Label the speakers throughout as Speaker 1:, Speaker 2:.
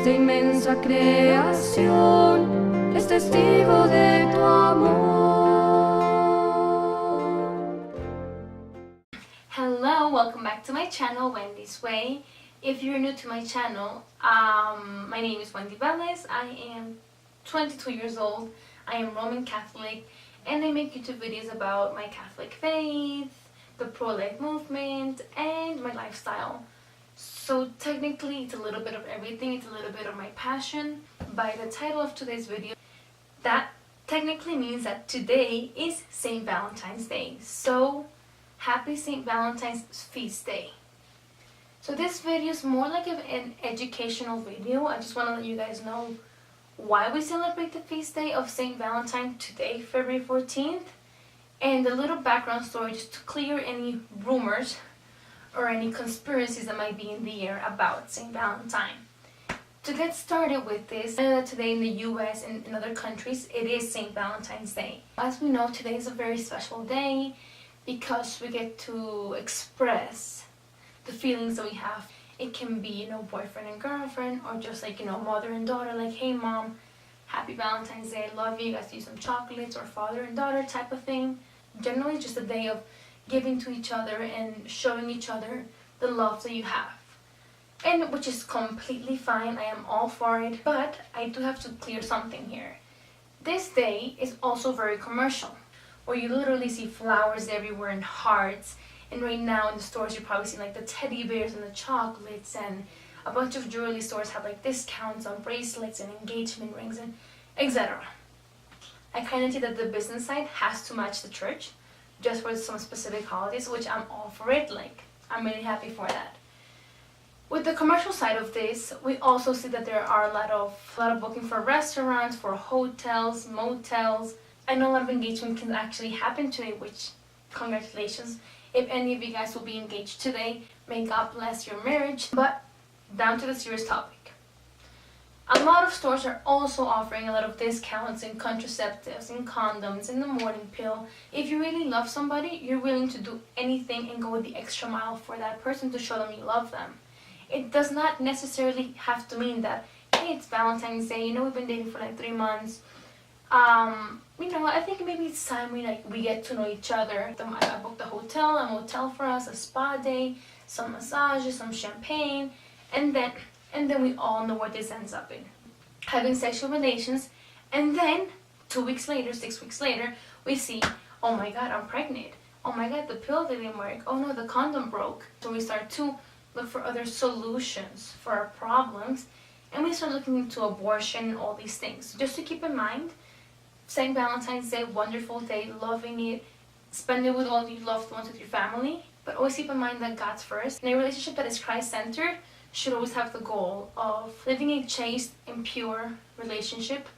Speaker 1: esta inmensa creación es testigo de tu amor.
Speaker 2: Hello, welcome back to my channel, Wendy's Way. If you're new to my channel, my name is Wendy Velez. I am 22 years old. I am Roman Catholic, and I make YouTube videos about my Catholic faith, the pro-life movement, and my lifestyle. So technically it's a little bit of everything. It's a little bit of my passion. By the title of today's video, that technically means that today is Saint Valentine's Day. So happy Saint Valentine's feast day. So this video is more like an educational video. I just want to let you guys know why we celebrate the feast day of Saint Valentine today, February 14th, and a little background story just to clear any rumors or any conspiracies that might be in the air about Saint Valentine. To get started with this, I know that today in the US and in other countries it is Saint Valentine's Day. As we know, today is a very special day because we get to express the feelings that we have. It can be, boyfriend and girlfriend, or just like, mother and daughter, like, hey mom, happy Valentine's Day, I love you, guys do some chocolates, or father and daughter type of thing. Generally just a day of giving to each other and showing each other the love that you have. And which is completely fine, I am all for it, but I do have to clear something here. This day is also very commercial, where you literally see flowers everywhere and hearts. And right now in the stores you probably see like the teddy bears and the chocolates, and a bunch of jewelry stores have like discounts on bracelets and engagement rings and etc. I kind of see that the business side has to match the church just for some specific holidays, which I'm all for it. Like, I'm really happy for that. With the commercial side of this, we also see that there are a lot of booking for restaurants, for hotels, motels. I know a lot of engagement can actually happen today, which congratulations. If any of you guys will be engaged today, may God bless your marriage. But down to the serious topic. A lot of stores are also offering a lot of discounts in contraceptives, in condoms, in the morning pill. If you really love somebody, you're willing to do anything and go the extra mile for that person to show them you love them. It does not necessarily have to mean that, hey, it's Valentine's Day, we've been dating for like 3 months. I think maybe it's time we get to know each other. I booked a motel for us, a spa day, some massages, some champagne, and then we all know what this ends up in. Having sexual relations, and then 2 weeks later, 6 weeks later, we see, oh my god, I'm pregnant. Oh my god, the pill didn't work. Oh no, the condom broke. So we start to look for other solutions for our problems, and we start looking into abortion and all these things. Just to keep in mind, Saint Valentine's Day, wonderful day, loving it, spend it with all your loved ones, with your family, but always keep in mind that God's first. And a relationship that is Christ-centered should always have the goal of living a chaste and pure relationship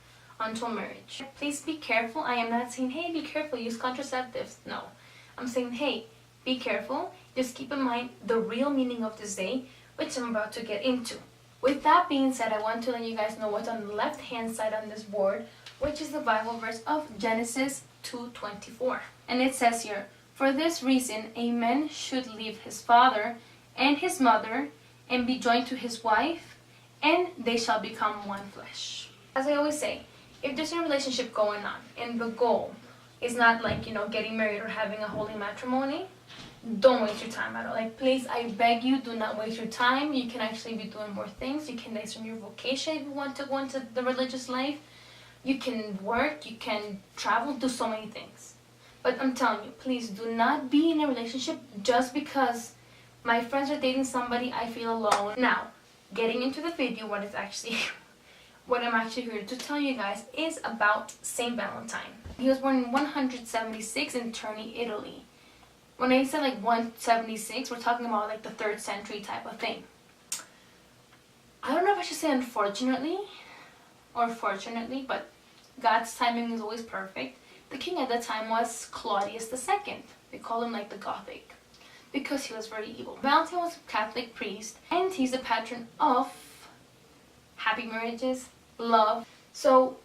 Speaker 2: until marriage. Please be careful. I am not saying, hey, be careful, use contraceptives. No. I'm saying, hey, be careful. Just keep in mind the real meaning of this day, which I'm about to get into. With that being said, I want to let you guys know what's on the left-hand side on this board, which is the Bible verse of Genesis 2:24. And it says here, for this reason, a man should leave his father and his mother and be joined to his wife, and they shall become one flesh. As I always say, if there's a relationship going on and the goal is not like, getting married or having a holy matrimony, don't waste your time at all. Like, please, I beg you, do not waste your time. You can actually be doing more things. You can extend your vocation if you want to go into the religious life. You can work, you can travel, do so many things. But I'm telling you, please do not be in a relationship just because my friends are dating somebody, I feel alone. Now, getting into the video, what I'm actually here to tell you guys is about Saint Valentine. He was born in 176 in Terni, Italy. When I say like 176, we're talking about like the 3rd century type of thing. I don't know if I should say unfortunately or fortunately, but God's timing is always perfect. The king at that time was Claudius II. They call him like the Gothic, because he was very evil. Valentine was a Catholic priest, and he's the patron of happy marriages, love. So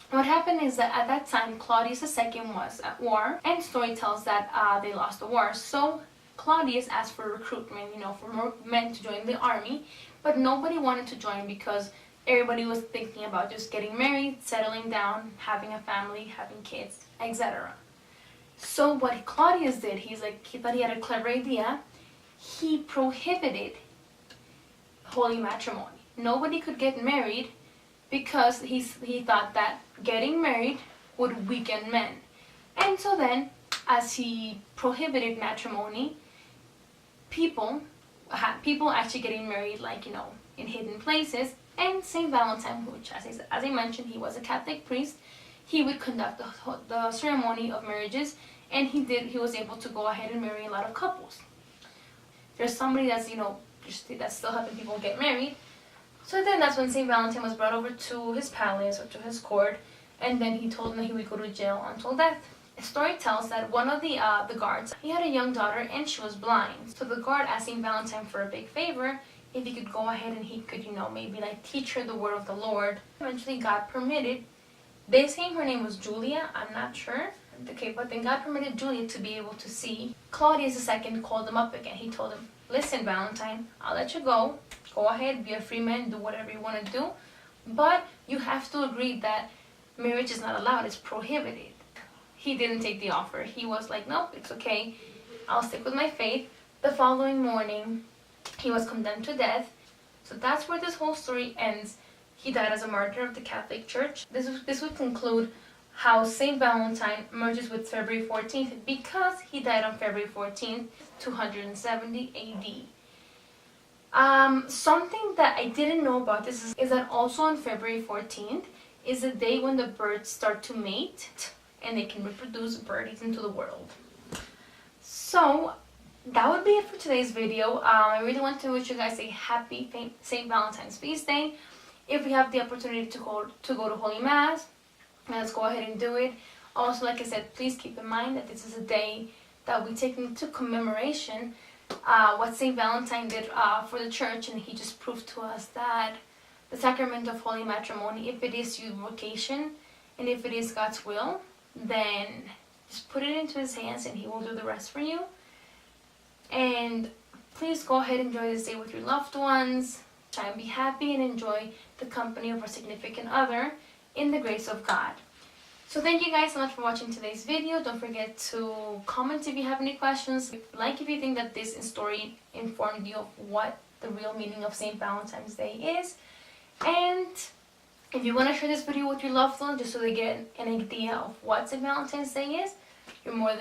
Speaker 2: what happened is that at that time Claudius II was at war, and story tells that they lost the war. So Claudius asked for recruitment, for more men to join the army, but nobody wanted to join because everybody was thinking about just getting married, settling down, having a family, having kids, etc. So what Claudius did, he thought he had a clever idea. He prohibited holy matrimony. Nobody could get married because he thought that getting married would weaken men. And so then, as he prohibited matrimony, people actually getting married, like, in hidden places. And Saint Valentine, which as I mentioned, he was a Catholic priest, he would conduct the ceremony of marriages, and he was able to go ahead and marry a lot of couples. There's somebody that's that's still helping people get married. So then that's when Saint Valentine was brought over to his palace or to his court, and then he told him that he would go to jail until death. The story tells that one of the guards, he had a young daughter and she was blind. So the guard asked Saint Valentine for a big favor, if he could go ahead and he could, maybe like teach her the word of the Lord. Eventually God permitted. They say her name was Julia, I'm not sure. Okay, but then God permitted Julia to be able to see. Claudius II called him up again. He told him, listen, Valentine, I'll let you go. Go ahead, be a free man, do whatever you want to do. But you have to agree that marriage is not allowed, it's prohibited. He didn't take the offer. He was like, nope, it's okay. I'll stick with my faith. The following morning, he was condemned to death. So that's where this whole story ends. He died as a martyr of the Catholic Church. This would conclude how Saint Valentine merges with February 14th because he died on February 14th, 270 AD. Something that I didn't know about this is that also on February 14th is the day when the birds start to mate and they can reproduce birds into the world. So that would be it for today's video. I really want to wish you guys a happy Saint Valentine's feast day. If we have the opportunity to go to Holy Mass, let's go ahead and do it. Also, like I said, please keep in mind that this is a day that we take into commemoration what Saint Valentine did for the church, and he just proved to us that the sacrament of holy matrimony, if it is your vocation and if it is God's will, then just put it into his hands and he will do the rest for you. And please go ahead and enjoy this day with your loved ones. Try and be happy and enjoy the company of our significant other in the grace of God. So thank you guys so much for watching today's video. Don't forget to comment if you have any questions. Like if you think that this story informed you of what the real meaning of Saint Valentine's Day is. And if you want to share this video with your loved ones just so they get an idea of what Saint Valentine's Day is, you're more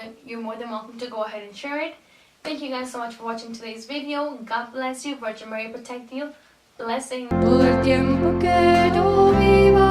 Speaker 2: than welcome to go ahead and share it. Thank you guys so much for watching today's video. God bless you. Virgin Mary protect you. Blessings.
Speaker 1: Todo el tiempo que yo viva